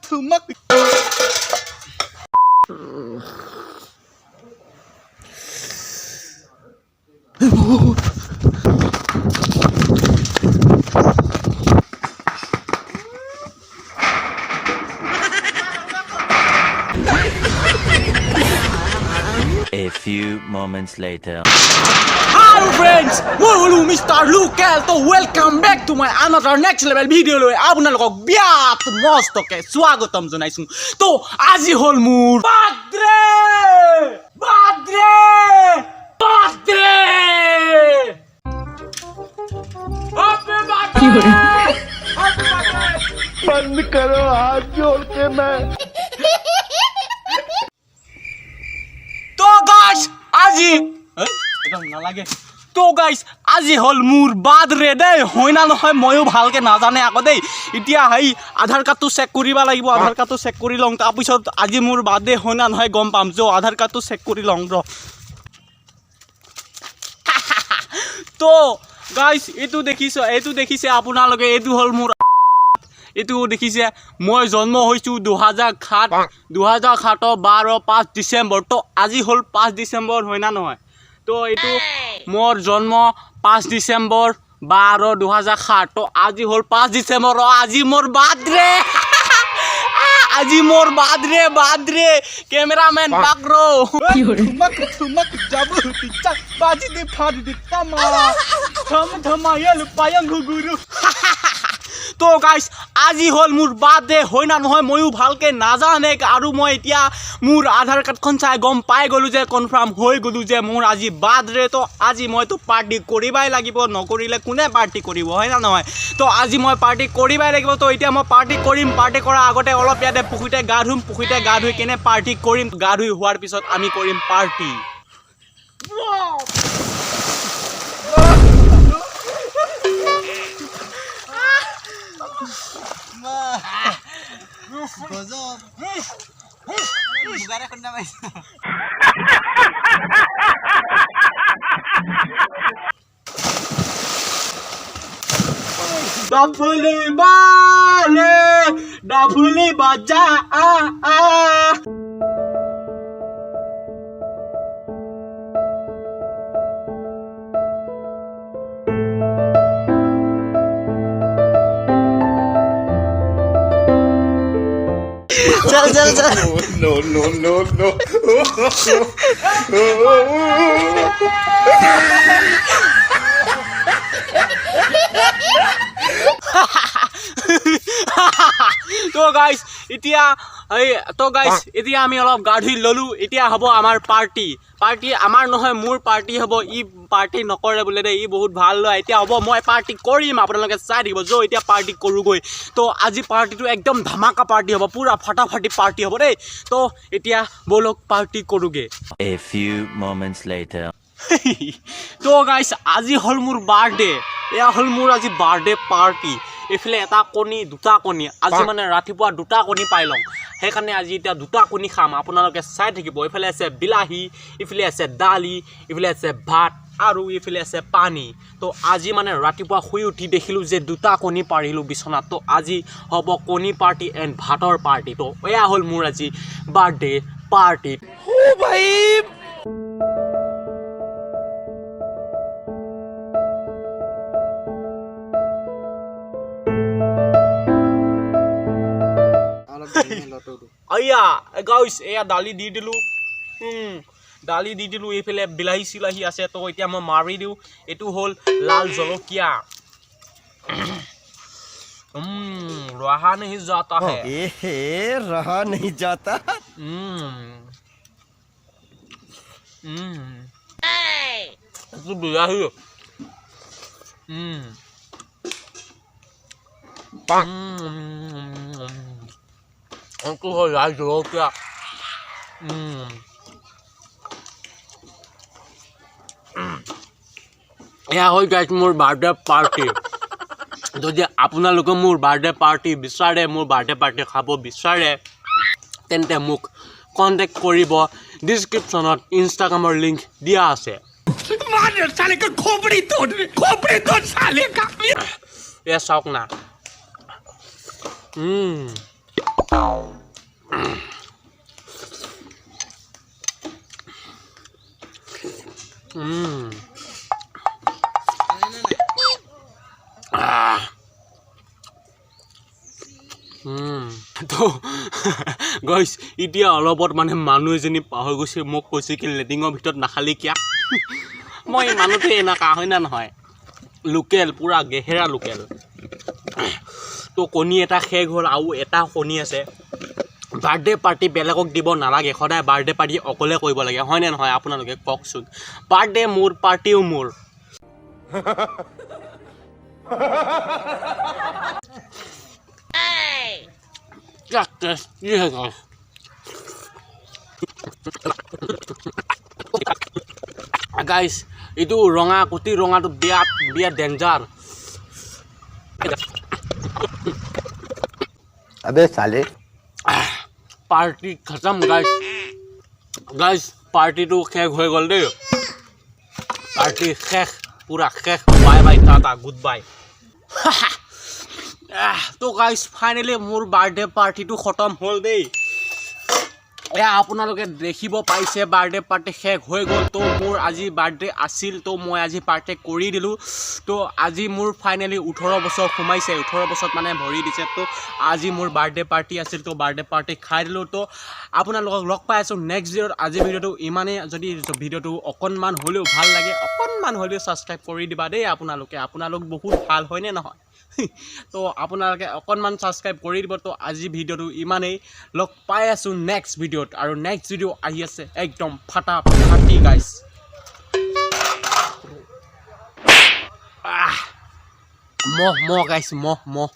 Thumak. A few moments later. Hello friends, মই হলো mister লুকেল তো welcome back to my another next level video লৈ আপোনালোকক বিয়াত মস্তকে স্বাগতম জনাইছো তো আজি হল মোৰ বাৰ্থডে बंद करो हाथ जोड़ के मैं तो गाइस আজি একদম নালাগে তো গাইস আজি হল মোৰ বাৰ্থডে দেই হয় না নহয় ময়ো ভালকে নাজানে আকৌ দেই এতিয়া হাই আধাৰ কাৰ্ডটো চেক কৰিব লাগিব আধাৰ কাৰ্ডটো চেক কৰি লওঁ তাৰপিছত আজি মোৰ বাৰ্থডে হয় না নহয় গম পাম যে আধাৰ কাৰ্ডটো চেক কৰি লওঁ ৰ তো গাইস এইটো দেখিছে আপোনালোকে এইটো হল মোৰ এইটো দেখিছে মই জন্ম হৈছো 2007 12 ডিসেম্বৰ তো আজি হল 5 ডিসেম্বৰ হয় না নহয় তো এইটো মোৰ জন্ম 5 ডিসেম্বৰ 12 2007 তো আজি হল 5 ডিসেম্বৰ আজি মোৰ বাৰ্থডে আজি মোৰ বাৰ্থডে ক্যামেৰাম্যান পাকৰো থুমক যাবো টিচা বাজি দে ফাড়ি দে তামা থমায়াল পায়ং গুগুৰু তো গাইস আজি হল মোৰ বাৰ্থডে হয় না নহয় ময়ো ভালকে নাজানে আৰু মই এতিয়া মোৰ আধাৰ কাৰ্ডখন চাই গম পাই গলো যে কনফাৰ্ম হৈ গলো যে মোৰ আজি বাৰ্থডে তো আজি মইতো পাৰ্টি কৰিবাই লাগিব নকৰিলে কোনে পাৰ্টি কৰিব হয় না নহয় তো আজি মই পাৰ্টি কৰিবাই লাগিব তো এতিয়া মই পাৰ্টি কৰিম পাৰ্টি কৰা আগতে অলপ ইয়াতে পুখুৰীতে গা ধুই কেনে পাৰ্টি কৰিম গা ধুই হোৱাৰ পিছত আমি কৰিম party Gozok. Bugara kena mais. Dafuli baja चल No. তো গাইস এতিয়া আমি অলপ গাধি ললো এতিয়া হ'ব আমাৰ পাৰ্টি আমাৰ নহয় মোৰ পাৰ্টি হ'ব ই পাৰ্টি নকৰে বোলে দে ই বহুত ভাল লয় এতিয়া হ'ব মই পাৰ্টি কৰিম আপোনালোকে চাই থাকিব যে এতিয়া পাৰ্টি কৰোগৈ তো আজি পাৰ্টিটো একদম ধামাকা পাৰ্টি হ'ব পুৰা ফাটাফাটি পাৰ্টি হ'ব দেই তো এতিয়া বলক পাৰ্টি কৰোগে A few moments later. তো গাইস আজি হল মোৰ বাৰ্থডে এয়া হল মোৰ আজি বাৰ্থডে পাৰ্টি এফালে এটা কণী দুটা কণী আজি মানে ৰাতিপুৱা দুটা কণী পাই লওঁ সেইকাৰণে আজি এতিয়া দুটা কণী খাম আপোনালোকে চাই থাকিব এফালে আছে বিলাহী এফালে আছে দালি এফালে আছে ভাত আৰু এফালে আছে পানী তো আজি মানে ৰাতিপুৱা শুই উঠি দেখিলো যে দুটা কণী পাৰিলো বিছনাত তো আজি হ'ব কণী পাৰ্টি এণ্ড ভাতৰ পাৰ্টি তো এয়া হল মোৰ আজি বাৰ্থডে পাৰ্টি ও ভাই আয়া গাইস এয়া দালি দি দিলো এফালে বিলাহী চিলাহী আছে তো এতিয়া মই মাৰি দিওঁ এইটো হল লাল জলকীয়া रहा नहीं जाता है रहा नहीं जाता itu বিলাহী itu hol লাল জলকীয়া এয়া হৈ গাইছ মোৰ বাৰ্থডে পাৰ্টি যদি আপোনালোকে মোৰ বাৰ্থডে পাৰ্টি বিচাৰে মোৰ বাৰ্থডে পাৰ্টি খাব বিচাৰে তেন্তে মোক কণ্টেক্ট কৰিব ডিছক্ৰিপশ্যনত ইনষ্টাগ্ৰামৰ লিংক দিয়া আছে এয়া চাওক না তো গাইছ এতিয়া অলপত মানে মানুহ এজনী পাহৰি গৈছে মোক কৈছে কি লেটিঙৰ ভিতৰত নাখালি কিয়া মই মানুহটো এনেকুৱা হয় না নহয় লোকেল পুৰা গেহেৰা লোকেল তো কণী এটা শেষ হ'ল আৰু এটা কণী আছে বাৰ্থডে পাৰ্টি বেলেগক দিব নালাগে সদায় বাৰ্থডে পাৰ্টি অকলে কৰিব লাগে হয়নে নহয় আপোনালোকে কওকচোন বাৰ্থডে মোৰ পাৰ্টিও মোৰ গাইছ এইটো ৰঙা কুটি ৰঙাটো বিৰাট ডেঞ্জাৰ अबे साले পাৰ্টি খতম গাইছ পাৰ্টিটো শেষ হৈ গ'ল দেই পাৰ্টি শেষ পুৰা শেষ bye bye Tata good bye তো গাইছ ফাইনেলি মোৰ বাৰ্থডে পাৰ্টিটো খতম হ'ল দেই এয়া আপোনালোকে দেখিব পাইছে বাৰ্থডে পাৰ্টি শেষ হৈ গ'ল তো মোৰ আজি বাৰ্থডে আছিল তো মই আজি পাৰ্টি কৰি দিলোঁ তো আজি মোৰ ফাইনেলি 18 বছৰ সোমাইছে 18 বছৰত মানে ভৰি দিছে তো আজি মোৰ বাৰ্থডে পাৰ্টি আছিল তো বাৰ্থডে পাৰ্টি খাই দিলোঁ তো আপোনালোকক লগ পাই আছোঁ নেক্সট ভিডিঅ'ত আজি ভিডিঅ'টো ইমানেই যদি ভিডিঅ'টো অকণমান হ'লেও ভাল লাগে অকণমান হ'লেও ছাবস্ক্ৰাইব কৰি দিবা দেই আপোনালোক বহুত ভাল হয়নে নহয় তো আপোনালোকে অকণমান ছাবস্ক্ৰাইব কৰি দিব তো আজি ভিডিঅ'টো ইমানেই লগ পাই আছোঁ নেক্সট ভিডিঅ'ত আৰু নেক্সট ভিডিঅ' আহি আছে একদম ফাটাফাটি গাইছ মহ গাইছ মহ